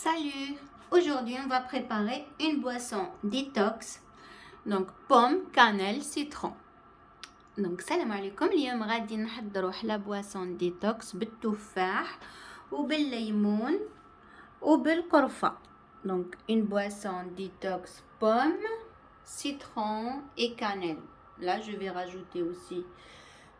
Salut! Aujourd'hui, on va préparer une boisson détox. Donc, pomme, cannelle, citron. Donc, salam alaikum. اليوم غادي نحضروا حلا boisson détox بالتفاح وبالليمون وبالقرفة. Donc, une boisson détox pomme, citron et cannelle. Là, je vais rajouter aussi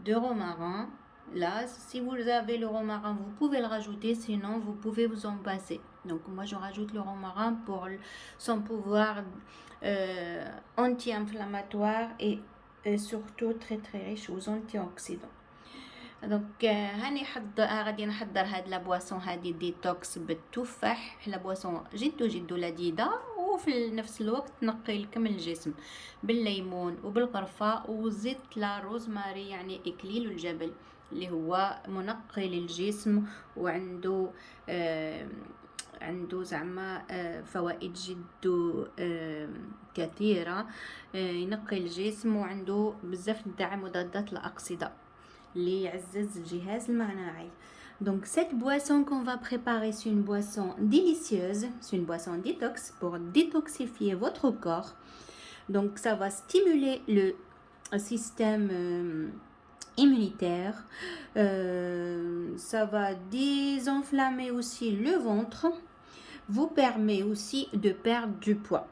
de romarin. Là, si vous avez le romarin, vous pouvez le rajouter, sinon vous pouvez vous en passer. Donc moi, je rajoute le romarin pour son pouvoir anti-inflammatoire et surtout très très riche aux antioxydants. دونك غادي نحضر هاد لا بواسون هادي ديتوكس بالتفاح. لا بواسون جد لذيذه وفي نفس الوقت تنقي لكم الجسم بالليمون وبالقرفه وزيت لا روزماري يعني اكليل الجبل اللي هو منقي للجسم وعنده عنده زعما فوائد جد كثيره. ينقي الجسم وعنده بزاف تاع مضادات الاكسده اللي يعزز الجهاز المناعي. Donc cette boisson qu'on va préparer, c'est une boisson délicieuse, c'est une boisson détox pour détoxifier votre corps. Donc ça va stimuler le système immunitaire, ça va désenflammer aussi le ventre, vous permet aussi de perdre du poids.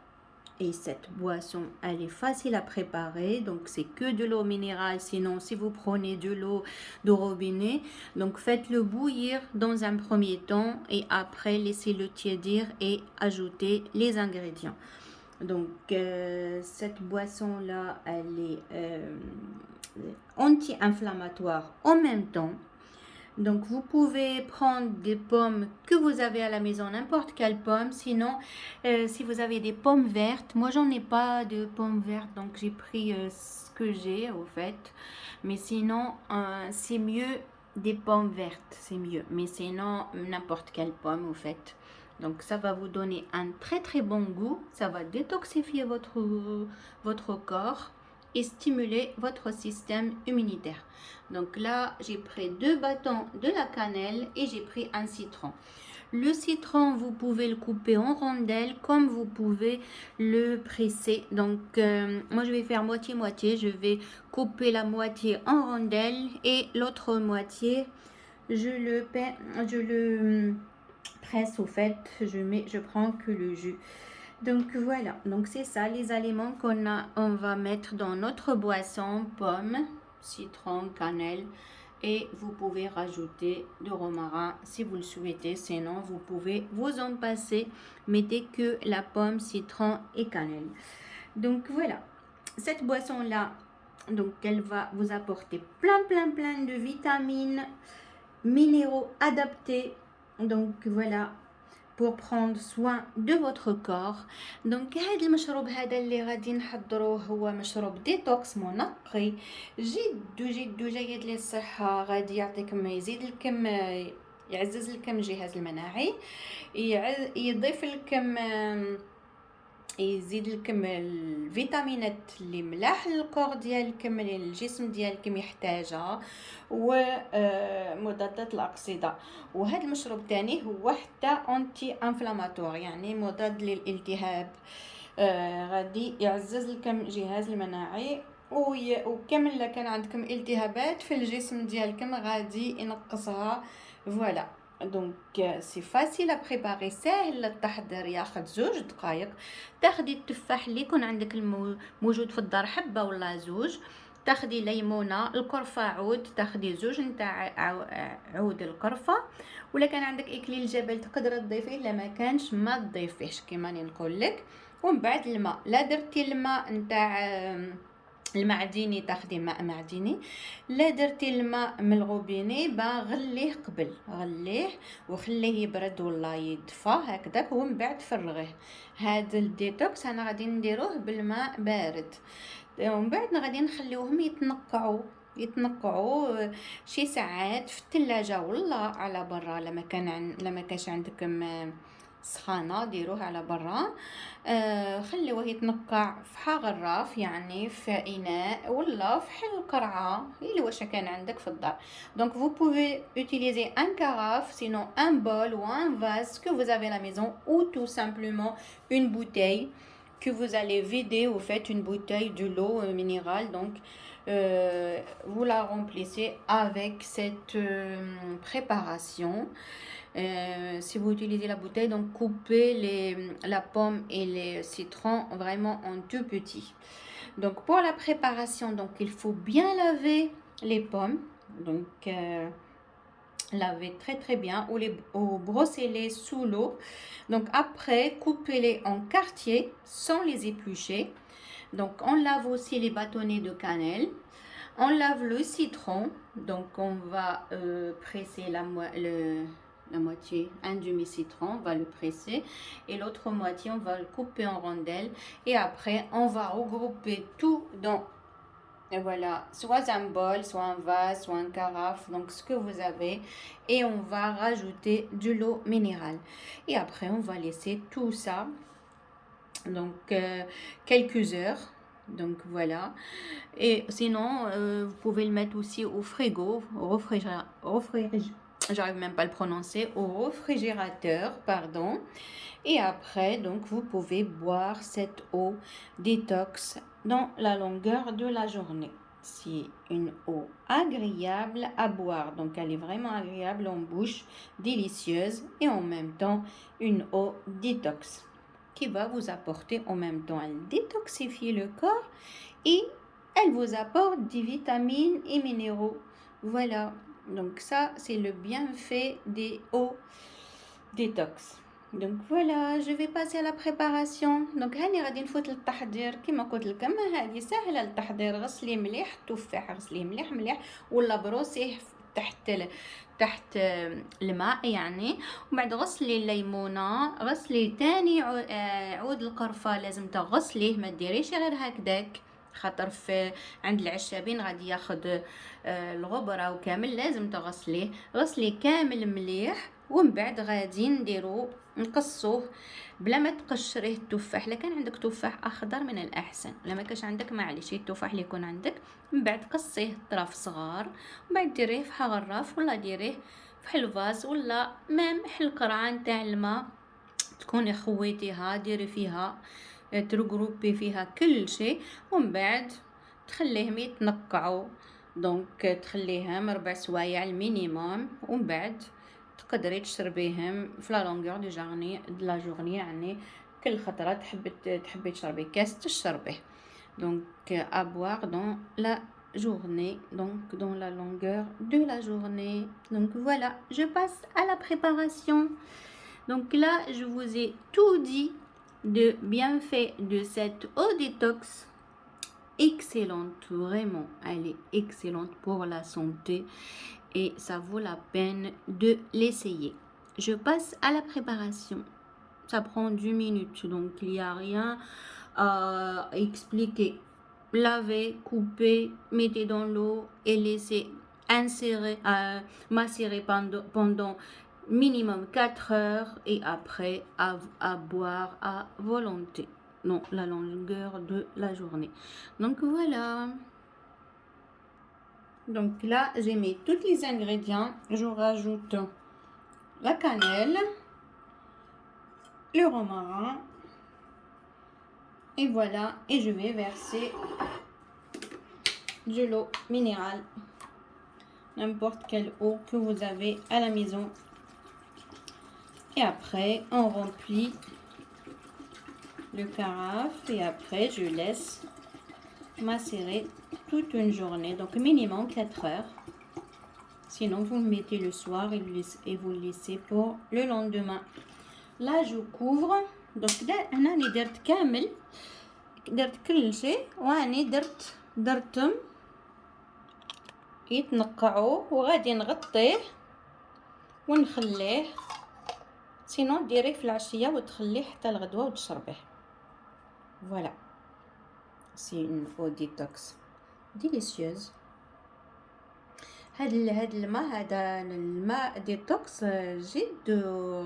Et cette boisson, elle est facile à préparer, donc c'est que de l'eau minérale. Sinon, si vous prenez de l'eau de robinet, donc faites-le bouillir dans un premier temps et après laissez-le tiédir et ajoutez les ingrédients. Donc cette boisson-là, elle est anti-inflammatoire en même temps. Donc vous pouvez prendre des pommes que vous avez à la maison, n'importe quelle pomme. Sinon, si vous avez des pommes vertes, moi j'en ai pas de pommes vertes, donc j'ai pris ce que j'ai au fait. Mais sinon, c'est mieux des pommes vertes, c'est mieux. Mais sinon, n'importe quelle pomme au fait. Donc ça va vous donner un très très bon goût, ça va détoxifier votre corps et stimuler votre système immunitaire. Donc là, j'ai pris 2 bâtons de la cannelle et j'ai pris un citron. Le citron, vous pouvez le couper en rondelles comme vous pouvez le presser. Donc moi, je vais faire moitié-moitié. Je vais couper la moitié en rondelles et l'autre moitié, je le presse au fait. Je prends que le jus. Donc voilà, donc c'est ça les aliments on va mettre dans notre boisson: pomme, citron, cannelle, et vous pouvez rajouter du romarin si vous le souhaitez, sinon vous pouvez vous en passer, mettez que la pomme, citron et cannelle. Donc voilà, cette boisson là, donc elle va vous apporter plein de vitamines, minéraux adaptés. Donc voilà, pour prendre soin de votre corps. Donc هذا المشروب هذا اللي غادي نحضروه هو مشروب ديتوكس منقي جد جيد للصحة. غادي يعطيكم يزيد لكم يعزز لكم الجهاز المناعي، يضيف لكم يزيد لكم الفيتامينات اللي ملاح للكور ديالكم اللي الجسم ديالكم يحتاجها ومضادات الاكسده. وهذا المشروب تاني هو حتى انتي انفلاماتور يعني مضاد للالتهاب. غادي يعزز لكم الجهاز المناعي وكامل الا كان عندكم التهابات في الجسم ديالكم غادي ينقصها. فوالا دونك سي فاسيل ا بريباري، ساهل التحضير، ياخذ 2 دقائق. تاخدي التفاح اللي يكون عندك موجود في الدار، حبه ولا 2، تاخدي ليمونه، القرفه عود، تاخدي 2 نتاع عود القرفه، ولا كان عندك اكليل الجبل تقدر تضيفيه، لا ما كانش ما تضيفيهش كيما راني نقول لك. ومن بعد الماء، لا درتي الماء نتاع المعدني تاخدي ماء معدني، لا درتي الماء من الغوبيني غليه قبل، غليه وخليه يبرد ولا يدفى هكذاك ومن بعد فرغيه. هذا الديتوكس انا غادي نديروه بالماء بارد، ومن بعد غادي نخليوهم يتنقعوا شي ساعات في الثلاجه ولا على برا لما كانش عندكم سخانة ديروه على برا، خليوه يتنقع في غراف يعني في إناء ولا في حل قرعة اللي واش كان عندك في الدار. Donc vous pouvez utiliser un carafe, sinon un bol ou un vase que vous avez à la maison, ou tout simplement une bouteille que vous allez vider. Vous faites une bouteille de l'eau minérale, donc vous la remplissez avec cette préparation. Si vous utilisez la bouteille, donc coupez la pomme et les citrons vraiment en tout petits. Donc pour la préparation, donc il faut bien laver les pommes, donc lavez très très bien, ou brossez-les sous l'eau. Donc après, coupez-les en quartiers sans les éplucher. Donc on lave aussi les bâtonnets de cannelle. On lave le citron, donc on va presser la moitié, un demi-citron, on va le presser, et l'autre moitié, on va le couper en rondelles, et après, on va regrouper tout dans, voilà, soit un bol, soit un vase, soit un carafe, donc ce que vous avez, et on va rajouter de l'eau minérale. Et après, on va laisser tout ça, donc quelques heures. Donc voilà, et sinon vous pouvez le mettre aussi au frigo, j'arrive même pas à le prononcer, au réfrigérateur, pardon. Et après, donc vous pouvez boire cette eau détox dans la longueur de la journée. C'est une eau agréable à boire, donc elle est vraiment agréable en bouche, délicieuse, et en même temps une eau détox qui va vous apporter en même temps, elle détoxifie le corps et elle vous apporte des vitamines et minéraux. Voilà, donc ça c'est le bienfait des eaux détox. Donc voilà, je vais passer à la préparation. donc هاني غادي نفوت للتحضير. كما قلت لكم هذه سهله التحضير. غسلي مليح التفاح، غسليه مليح مليح ولا بروسيه تحت الماء يعني، وبعد غسلي الليمونه، غسلي تاني عود القرفه لازم تغسليه، ما ديريش غير هكذاك خاطر في عند العشابين غادي ياخذ الغبره وكامل، لازم تغسليه. غسلي كامل مليح، ومن بعد غادي نديرو نقصوه بلا ما تقشريه التفاح. الا كان عندك تفاح اخضر من الاحسن، الا ما كانش عندك معليش التفاح اللي يكون عندك. من بعد قصيه طراف صغار، ومن بعد ديريه في غراف ولا ديريه في حلفاز ولا مام حل قرعه نتاع الماء تكوني خويتيها، ديري فيها ترغروبي فيها كل شيء، ومن بعد تخليهم يتنقعوا. دونك تخليهم 4 سوايع المينيموم، ومن بعد تقدري تشربيهم في لا لونغور دو لا جورني يعني كل خطره تحبي تشربي كاس تشربيه. donc à boire dans la journée, donc dans la longueur de la journée. Donc voilà, je passe à la préparation. Donc là je vous ai tout dit de bienfaits de cette eau détox excellente, vraiment elle est excellente pour la santé et ça vaut la peine de l'essayer. Je passe à la préparation. Ça prend 10 minutes, donc il n'y a rien à expliquer. Lavez, coupez, mettez dans l'eau et laissez macérer pendant minimum 4 heures, et après à boire à volonté dans la longueur de la journée. Donc voilà. Donc là j'ai mis tous les ingrédients. Je rajoute la cannelle, le romarin, et voilà, et je vais verser de l'eau minérale, n'importe quelle eau que vous avez à la maison, et après on remplit le carafe, et après je laisse macérer toute une journée, donc minimum 4 heures. Sinon vous le mettez le soir et vous le laissez pour le lendemain. Là je couvre. donc là انا درت كامل، درت كل شيء، واني درتهم يتنقعوا، وغادي نغطيه ونخليه. سينو ديريه في العشيه وتخليه حتى الغدوه وتشربيه. voilà, c'est une eau détox délicieuse. هاد الماء ديتوكس جد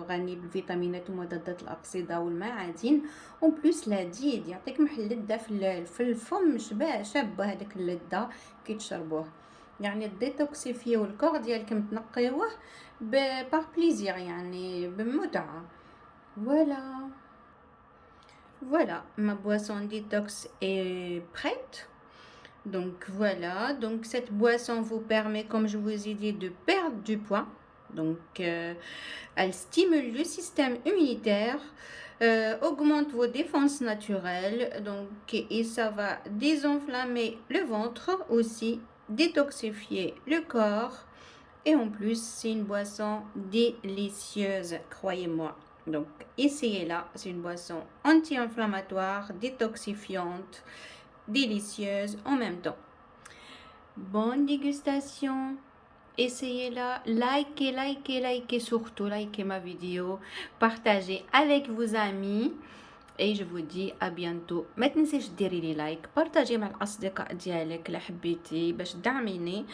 غني بالفيتامينات ومضادات الأكسدة والمعادن، اون بليس لذيذ يعطيك واحد اللذة في الفم شابة هاديك اللذة كي تشربوه، يعني ديتوكسيفيو الكور ديالكم تنقيوه بار بليزير يعني بمتعة. فوالا voilà, ma boisson détox est prête. Donc voilà, donc cette boisson vous permet, comme je vous ai dit, de perdre du poids. Donc elle stimule le système immunitaire, augmente vos défenses naturelles, donc et ça va désenflammer le ventre aussi, détoxifier le corps. Et en plus, c'est une boisson délicieuse, croyez-moi. Donc, essayez-la. C'est une boisson anti-inflammatoire, détoxifiante, délicieuse en même temps. Bonne dégustation. Essayez-la. Likez, surtout likez ma vidéo. Partagez avec vos amis. Et je vous dis à bientôt. ما تنسيش ديري لي لايك، بارطاجي مع الاصدقاء ديالك لا حبيتي باش تدعميني،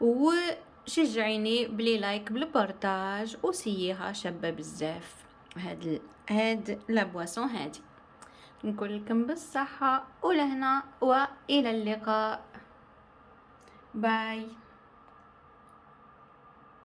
وشجعيني بلي لايك بالبارطاج، وسييها شابه بزاف هاد لا بواسون هادي. نقول لكم بالصحه ولهنا والى اللقاء. باي.